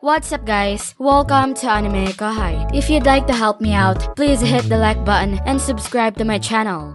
What's up guys? Welcome to AnimeKouhai. If you'd like to help me out, please hit the like button and subscribe to my channel.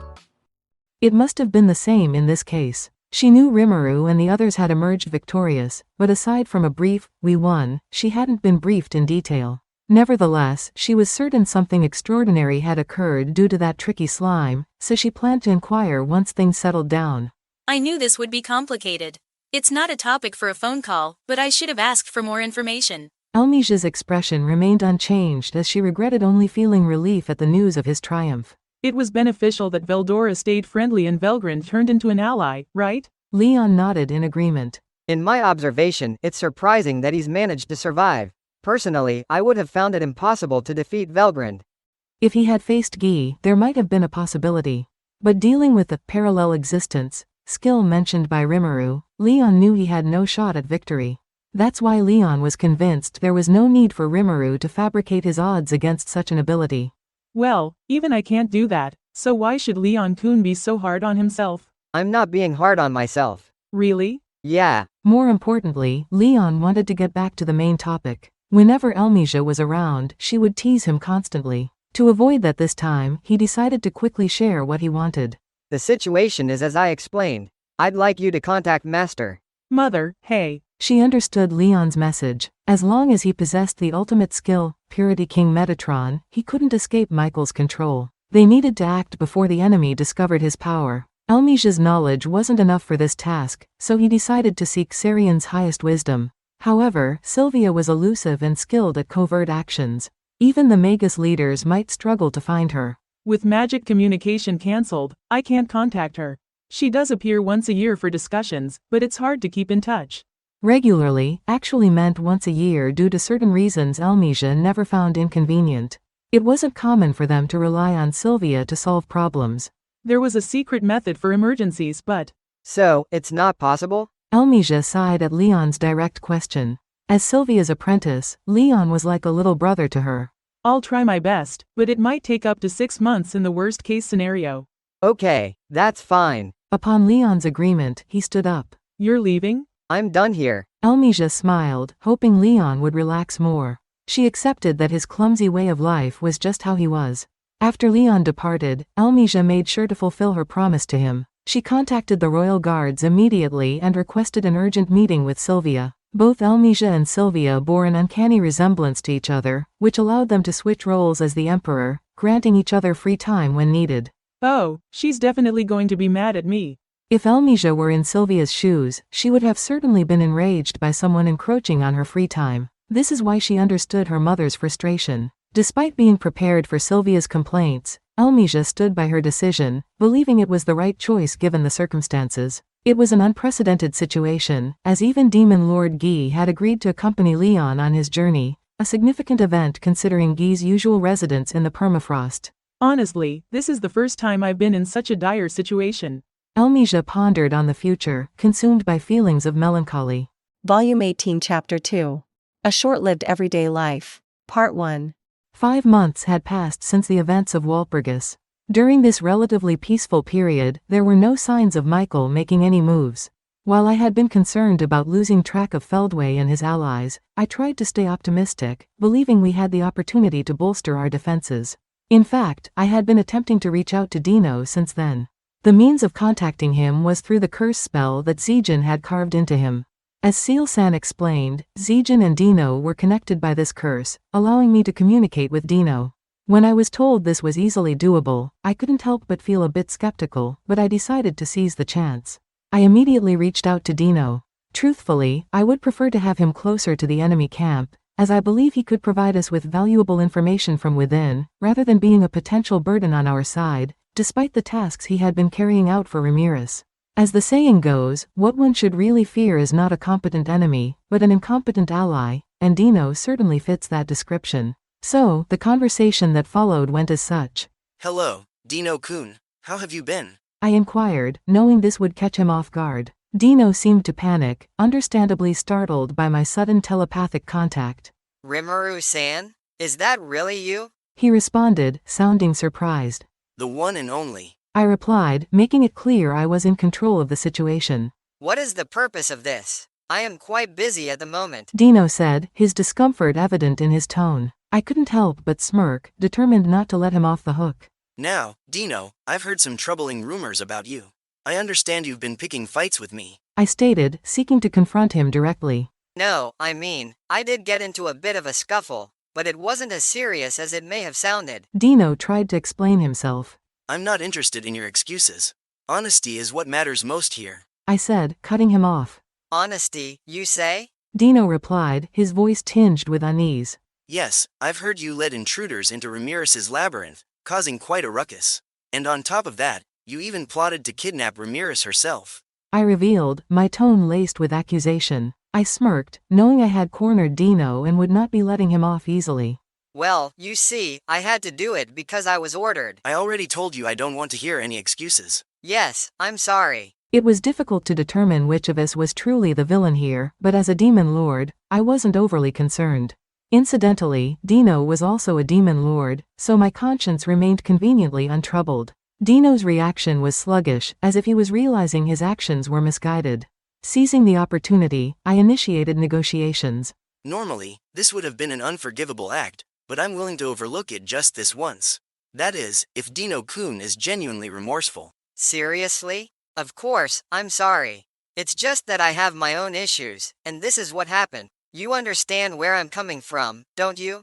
It must have been the same in this case. She knew Rimuru and the others had emerged victorious, but aside from a brief, "we won," she hadn't been briefed in detail. Nevertheless, she was certain something extraordinary had occurred due to that tricky slime, so she planned to inquire once things settled down. I knew this would be complicated. It's not a topic for a phone call, but I should have asked for more information. Elmisia's expression remained unchanged as she regretted only feeling relief at the news of his triumph. It was beneficial that Veldora stayed friendly and Velgrin turned into an ally, right? Leon nodded in agreement. In my observation, it's surprising that he's managed to survive. Personally, I would have found it impossible to defeat Velgrin. If he had faced Guy, there might have been a possibility. But dealing with the parallel existence skill mentioned by Rimuru, Leon knew he had no shot at victory. That's why Leon was convinced there was no need for Rimuru to fabricate his odds against such an ability. Well, even I can't do that, so why should Leon-kun be so hard on himself? I'm not being hard on myself. Really? Yeah. More importantly, Leon wanted to get back to the main topic. Whenever Elmisia was around, she would tease him constantly. To avoid that this time, he decided to quickly share what he wanted. The situation is as I explained. I'd like you to contact Master. Mother, hey. She understood Leon's message. As long as he possessed the ultimate skill, Purity King Metatron, he couldn't escape Michael's control. They needed to act before the enemy discovered his power. Elmisia's knowledge wasn't enough for this task, so he decided to seek Sarian's highest wisdom. However, Sylvia was elusive and skilled at covert actions. Even the Magus leaders might struggle to find her. With magic communication cancelled, I can't contact her. She does appear once a year for discussions, but it's hard to keep in touch. Regularly actually meant once a year due to certain reasons Elmisia never found inconvenient. It wasn't common for them to rely on Sylvia to solve problems. There was a secret method for emergencies, but... So, it's not possible? Elmisia sighed at Leon's direct question. As Sylvia's apprentice, Leon was like a little brother to her. I'll try my best, but it might take up to 6 months in the worst-case scenario. Okay, that's fine. Upon Leon's agreement, he stood up. You're leaving? I'm done here. Elmisia smiled, hoping Leon would relax more. She accepted that his clumsy way of life was just how he was. After Leon departed, Elmisia made sure to fulfill her promise to him. She contacted the royal guards immediately and requested an urgent meeting with Sylvia. Both Elmisia and Sylvia bore an uncanny resemblance to each other, which allowed them to switch roles as the emperor, granting each other free time when needed. Oh, she's definitely going to be mad at me. If Elmisia were in Sylvia's shoes, she would have certainly been enraged by someone encroaching on her free time. This is why she understood her mother's frustration. Despite being prepared for Sylvia's complaints, Elmisia stood by her decision, believing it was the right choice given the circumstances. It was an unprecedented situation, as even Demon Lord Guy had agreed to accompany Leon on his journey, a significant event considering Guy's usual residence in the permafrost. Honestly, this is the first time I've been in such a dire situation. Elmisia pondered on the future, consumed by feelings of melancholy. Volume 18 Chapter 2. A Short-Lived Everyday Life. Part 1. 5 months had passed since the events of Walpurgis. During this relatively peaceful period, there were no signs of Michael making any moves. While I had been concerned about losing track of Feldway and his allies, I tried to stay optimistic, believing we had the opportunity to bolster our defenses. In fact, I had been attempting to reach out to Dino since then. The means of contacting him was through the curse spell that Zijin had carved into him. As Seal-san explained, Zijin and Dino were connected by this curse, allowing me to communicate with Dino. When I was told this was easily doable, I couldn't help but feel a bit skeptical, but I decided to seize the chance. I immediately reached out to Dino. Truthfully, I would prefer to have him closer to the enemy camp, as I believe he could provide us with valuable information from within, rather than being a potential burden on our side, despite the tasks he had been carrying out for Ramirez. As the saying goes, what one should really fear is not a competent enemy, but an incompetent ally, and Dino certainly fits that description. So, the conversation that followed went as such. Hello, Dino-kun. How have you been? I inquired, knowing this would catch him off guard. Dino seemed to panic, understandably startled by my sudden telepathic contact. Rimuru-san? Is that really you? He responded, sounding surprised. The one and only. I replied, making it clear I was in control of the situation. What is the purpose of this? I am quite busy at the moment. Dino said, his discomfort evident in his tone. I couldn't help but smirk, determined not to let him off the hook. Now, Dino, I've heard some troubling rumors about you. I understand you've been picking fights with me. I stated, seeking to confront him directly. No, I mean, I did get into a bit of a scuffle, but it wasn't as serious as it may have sounded. Dino tried to explain himself. I'm not interested in your excuses. Honesty is what matters most here. I said, cutting him off. Honesty, you say? Dino replied, his voice tinged with unease. Yes, I've heard you led intruders into Ramirez's labyrinth, causing quite a ruckus. And on top of that, you even plotted to kidnap Ramirez herself. I revealed, my tone laced with accusation. I smirked, knowing I had cornered Dino and would not be letting him off easily. Well, you see, I had to do it because I was ordered. I already told you I don't want to hear any excuses. Yes, I'm sorry. It was difficult to determine which of us was truly the villain here, but as a demon lord, I wasn't overly concerned. Incidentally, Dino was also a demon lord, so my conscience remained conveniently untroubled. Dino's reaction was sluggish, as if he was realizing his actions were misguided. Seizing the opportunity, I initiated negotiations. Normally, this would have been an unforgivable act, but I'm willing to overlook it just this once. That is, if Dino-kun is genuinely remorseful. Seriously? Of course, I'm sorry. It's just that I have my own issues, and this is what happened. You understand where I'm coming from, don't you?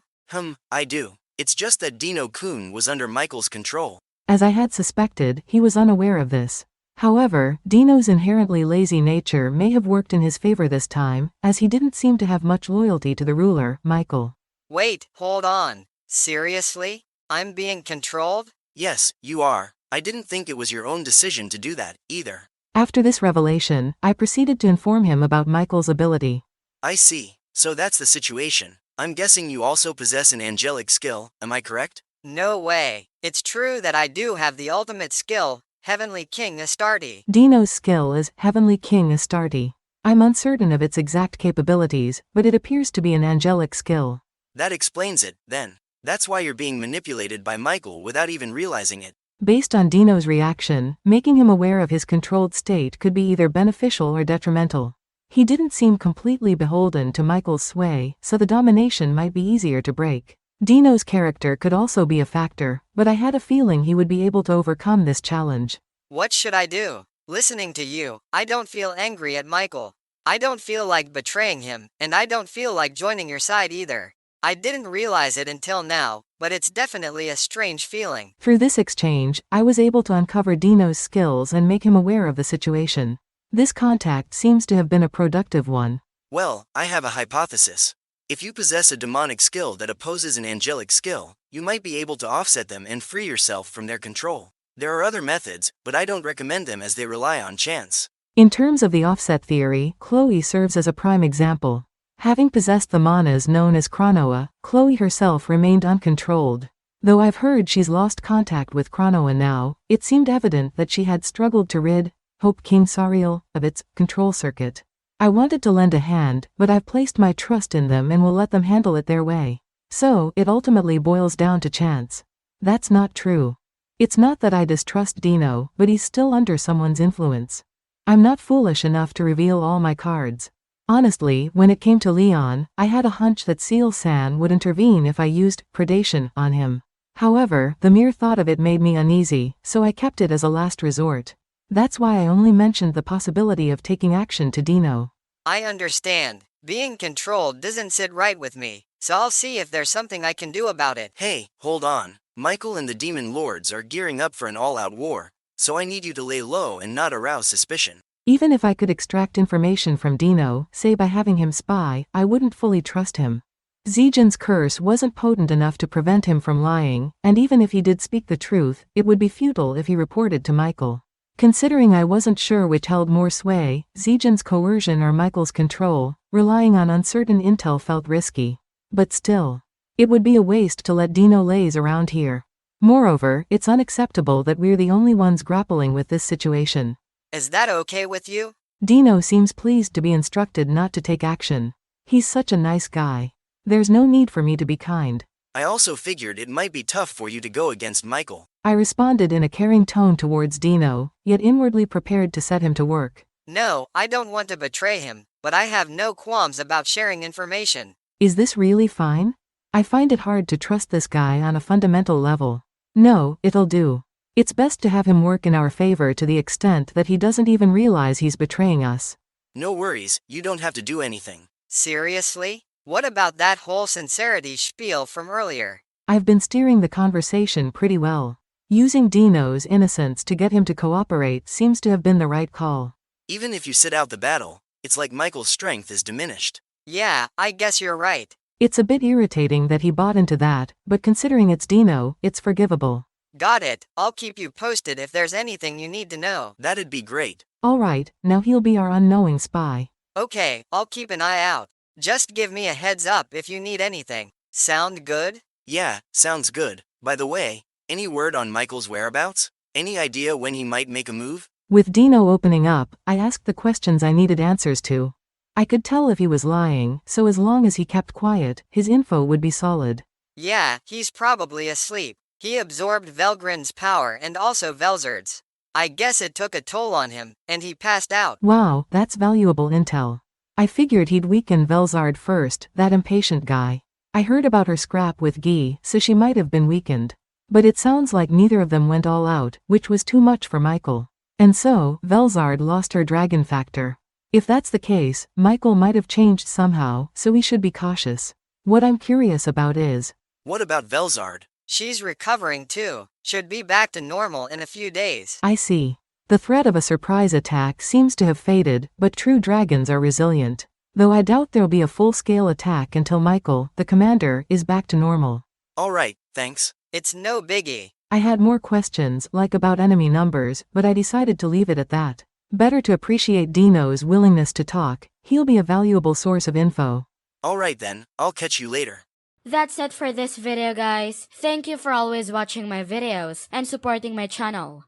I do. It's just that Dino-kun was under Michael's control. As I had suspected, he was unaware of this. However, Dino's inherently lazy nature may have worked in his favor this time, as he didn't seem to have much loyalty to the ruler, Michael. Wait, hold on. Seriously? I'm being controlled? Yes, you are. I didn't think it was your own decision to do that, either. After this revelation, I proceeded to inform him about Michael's ability. I see. So that's the situation. I'm guessing you also possess an angelic skill, am I correct? No way. It's true that I do have the ultimate skill, Heavenly King Astarte. Dino's skill is Heavenly King Astarte. I'm uncertain of its exact capabilities, but it appears to be an angelic skill. That explains it, then. That's why you're being manipulated by Michael without even realizing it. Based on Dino's reaction, making him aware of his controlled state could be either beneficial or detrimental. He didn't seem completely beholden to Michael's sway, so the domination might be easier to break. Dino's character could also be a factor, but I had a feeling he would be able to overcome this challenge. What should I do? Listening to you, I don't feel angry at Michael. I don't feel like betraying him, and I don't feel like joining your side either. I didn't realize it until now, but it's definitely a strange feeling. Through this exchange, I was able to uncover Dino's skills and make him aware of the situation. This contact seems to have been a productive one. Well, I have a hypothesis. If you possess a demonic skill that opposes an angelic skill, you might be able to offset them and free yourself from their control. There are other methods, but I don't recommend them as they rely on chance. In terms of the offset theory, Chloe serves as a prime example. Having possessed the manas known as Chronoa, Chloe herself remained uncontrolled. Though I've heard she's lost contact with Chronoa now, it seemed evident that she had struggled to rid Hope King Sariel of its control circuit. I wanted to lend a hand, but I've placed my trust in them and will let them handle it their way. So, it ultimately boils down to chance. That's not true. It's not that I distrust Dino, but he's still under someone's influence. I'm not foolish enough to reveal all my cards. Honestly, when it came to Leon, I had a hunch that Seal-san would intervene if I used predation on him. However, the mere thought of it made me uneasy, so I kept it as a last resort. That's why I only mentioned the possibility of taking action to Dino. I understand. Being controlled doesn't sit right with me, so I'll see if there's something I can do about it. Hey, hold on. Michael and the Demon Lords are gearing up for an all-out war, so I need you to lay low and not arouse suspicion. Even if I could extract information from Dino, say by having him spy, I wouldn't fully trust him. Zijin's curse wasn't potent enough to prevent him from lying, and even if he did speak the truth, it would be futile if he reported to Michael. Considering I wasn't sure which held more sway, Zijin's coercion or Michael's control, relying on uncertain intel felt risky. But still, it would be a waste to let Dino laze around here. Moreover, it's unacceptable that we're the only ones grappling with this situation. Is that okay with you? Dino seems pleased to be instructed not to take action. He's such a nice guy. There's no need for me to be kind. I also figured it might be tough for you to go against Michael. I responded in a caring tone towards Dino, yet inwardly prepared to set him to work. No, I don't want to betray him, but I have no qualms about sharing information. Is this really fine? I find it hard to trust this guy on a fundamental level. No, it'll do. It's best to have him work in our favor to the extent that he doesn't even realize he's betraying us. No worries, you don't have to do anything. Seriously? What about that whole sincerity spiel from earlier? I've been steering the conversation pretty well. Using Dino's innocence to get him to cooperate seems to have been the right call. Even if you sit out the battle, it's like Michael's strength is diminished. Yeah, I guess you're right. It's a bit irritating that he bought into that, but considering it's Dino, it's forgivable. Got it. I'll keep you posted if there's anything you need to know. That'd be great. Alright, now he'll be our unknowing spy. Okay, I'll keep an eye out. Just give me a heads up if you need anything. Sound good? Yeah, sounds good. By the way, any word on Michael's whereabouts? Any idea when he might make a move? With Dino opening up, I asked the questions I needed answers to. I could tell if he was lying, so as long as he kept quiet, his info would be solid. Yeah, he's probably asleep. He absorbed Velgrin's power and also Velzard's. I guess it took a toll on him, and he passed out. Wow, that's valuable intel. I figured he'd weaken Velzard first, that impatient guy. I heard about her scrap with Guy, so she might have been weakened. But it sounds like neither of them went all out, which was too much for Michael. And so, Velzard lost her dragon factor. If that's the case, Michael might have changed somehow, so we should be cautious. What I'm curious about is... What about Velzard? She's recovering too. Should be back to normal in a few days. I see. The threat of a surprise attack seems to have faded, but true dragons are resilient. Though I doubt there'll be a full-scale attack until Michael, the commander, is back to normal. Alright, thanks. It's no biggie. I had more questions, like about enemy numbers, but I decided to leave it at that. Better to appreciate Dino's willingness to talk. He'll be a valuable source of info. Alright then, I'll catch you later. That's it for this video, guys. Thank you for always watching my videos and supporting my channel.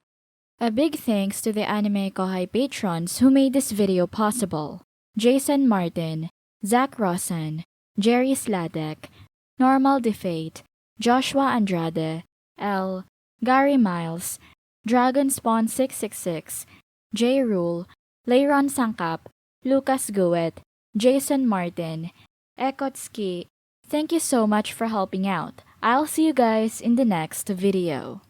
A big thanks to the AnimeKouhai patrons who made this video possible. Jason Martin, Zach Rosen, Jerry Sladek, Normal Defate, Joshua Andrade, L, Gary Miles, Dragon Spawn 666, J Rule, Leiron Sangkap, Lucas Guet, Jason Martin, Ekotski. Thank you so much for helping out. I'll see you guys in the next video.